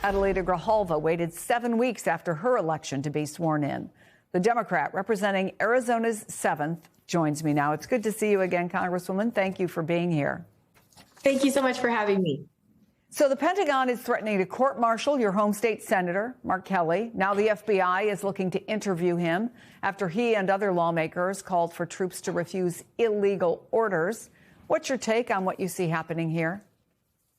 Adelita Grijalva waited 7 weeks after her election to be sworn in. The Democrat representing Arizona's 7th joins me now. It's good to see you again, Congresswoman. Thank you for being here. Thank you so much for having me. So the Pentagon is threatening to court-martial your home state senator, Mark Kelly. Now the FBI is looking to interview him after he and other lawmakers called for troops to refuse illegal orders. What's your take on what you see happening here?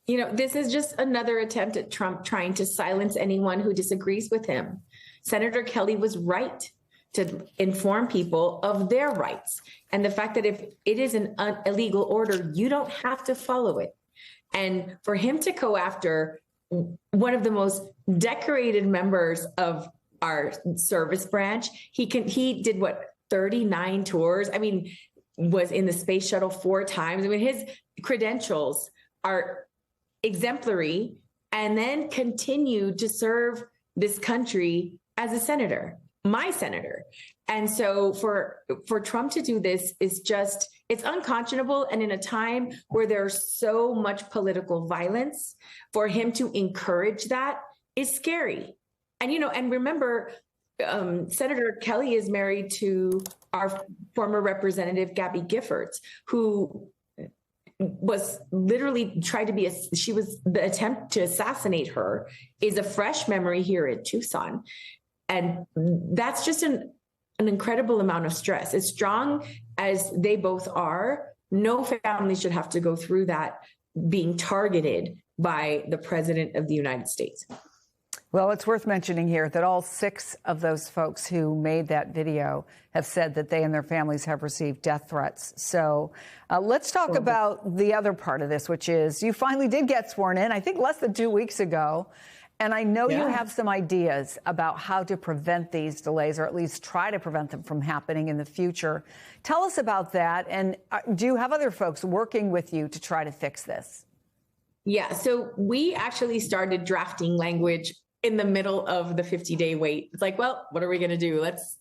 You know, this is just another attempt at Trump trying to silence anyone who disagrees with him. Senator Kelly was right to inform people of their rights and the fact that if it is an illegal order, you don't have to follow it. And for him to go after one of the most decorated members of our service branch, he did what, 39 tours? I mean, was in the space shuttle 4 times. I mean, his credentials are exemplary, and then continued to serve this country as a senator, my senator. And so for Trump to do this is just, it's unconscionable. And in a time where there's so much political violence, for him to encourage that is scary. And, you know, and remember, Senator Kelly is married to our former representative, Gabby Giffords, who was literally tried to be, the attempt to assassinate her is a fresh memory here in Tucson. And that's just an incredible amount of stress. As strong as they both are, no family should have to go through that, being targeted by the president of the United States. Well, it's worth mentioning here that all 6 of those folks who made that video have said that they and their families have received death threats. So let's talk about the other part of this, which is you finally did get sworn in, I think less than 2 weeks ago. And I know you have some ideas about how to prevent these delays, or at least try to prevent them from happening in the future. Tell us about that. And do you have other folks working with you to try to fix this? Yeah, so we actually started drafting language in the middle of the 50-day wait. It's like, well, what are we going to do? Let's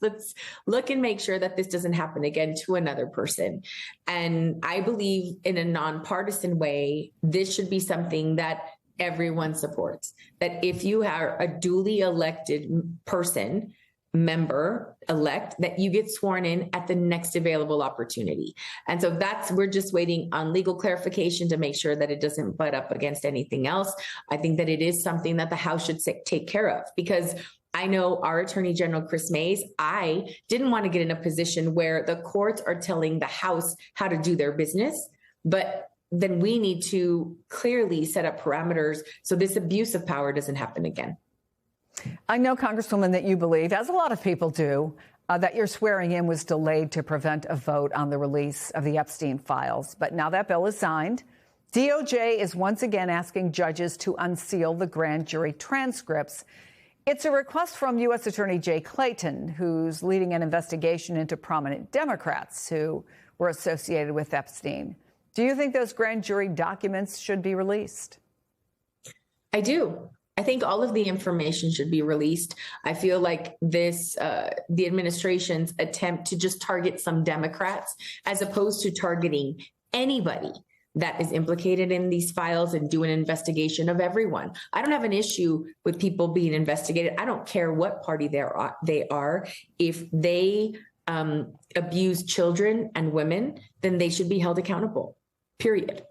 look and make sure that this doesn't happen again to another person. And I believe in a nonpartisan way, this should be something that everyone supports. That if you are a duly elected person, member-elect, that you get sworn in at the next available opportunity. And so we're just waiting on legal clarification to make sure that it doesn't butt up against anything else. I think that it is something that the House should take care of, because I know our Attorney General, Kris Mayes, I didn't want to get in a position where the courts are telling the House how to do their business, but then we need to clearly set up parameters so this abuse of power doesn't happen again. I know, Congresswoman, that you believe, as a lot of people do, that your swearing in was delayed to prevent a vote on the release of the Epstein files. But now that bill is signed, DOJ is once again asking judges to unseal the grand jury transcripts. It's a request from U.S. Attorney Jay Clayton, who's leading an investigation into prominent Democrats who were associated with Epstein. Do you think those grand jury documents should be released? I do. I think all of the information should be released. I feel like the administration's attempt to just target some Democrats, as opposed to targeting anybody that is implicated in these files and do an investigation of everyone. I don't have an issue with people being investigated. I don't care what party they are. If they abuse children and women, then they should be held accountable, period.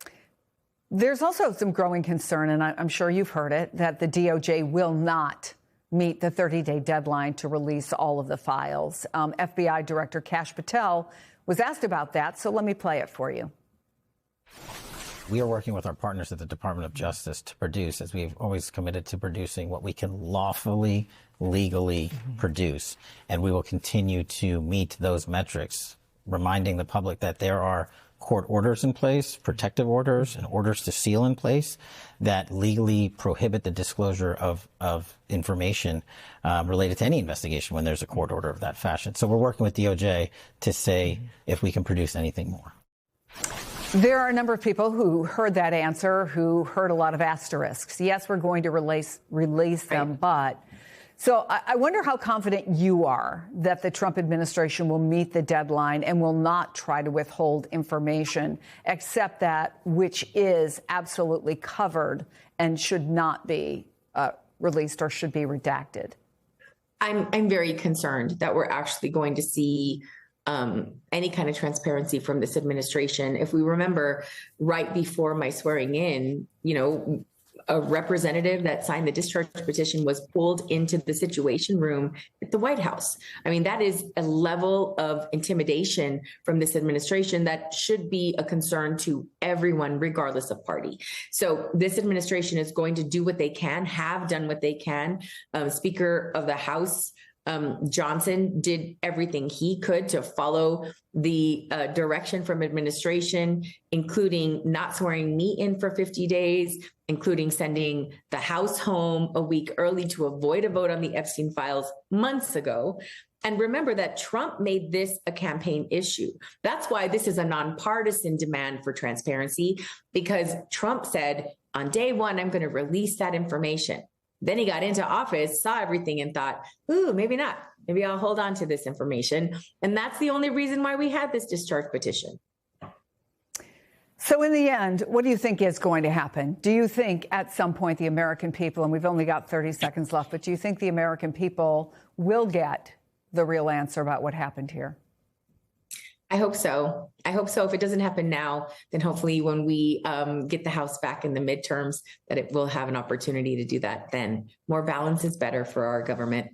There's also some growing concern, and I'm sure you've heard it, that the DOJ will not meet the 30-day deadline to release all of the files. FBI Director Kash Patel was asked about that, so let me play it for you. We are working with our partners at the Department of Justice to produce, as we've always committed to producing, what we can lawfully, legally produce. And we will continue to meet those metrics, reminding the public that there are court orders in place, protective orders, and orders to seal in place that legally prohibit the disclosure of information related to any investigation when there's a court order of that fashion. So we're working with DOJ to say if we can produce anything more. There are a number of people who heard that answer, who heard a lot of asterisks. Yes, we're going to release them, but... So I wonder how confident you are that the Trump administration will meet the deadline and will not try to withhold information, except that which is absolutely covered and should not be released or should be redacted? I'm very concerned that we're actually going to see any kind of transparency from this administration. If we remember, right before my swearing in, a representative that signed the discharge petition was pulled into the Situation Room at the White House. I mean, that is a level of intimidation from this administration that should be a concern to everyone, regardless of party. So this administration is going to do what they can, have done what they can. Speaker of the House, Johnson, did everything he could to follow the direction from administration, including not swearing me in for 50 days, including sending the House home a week early to avoid a vote on the Epstein files months ago. And remember that Trump made this a campaign issue. That's why this is a nonpartisan demand for transparency, because Trump said on day one, I'm going to release that information. Then he got into office, saw everything and thought, ooh, maybe not. Maybe I'll hold on to this information. And that's the only reason why we had this discharge petition. So in the end, what do you think is going to happen? Do you think at some point the American people, and we've only got 30 seconds left, but do you think the American people will get the real answer about what happened here? I hope so. I hope so. If it doesn't happen now, then hopefully when we get the House back in the midterms, that it will have an opportunity to do that then. More balance is better for our government.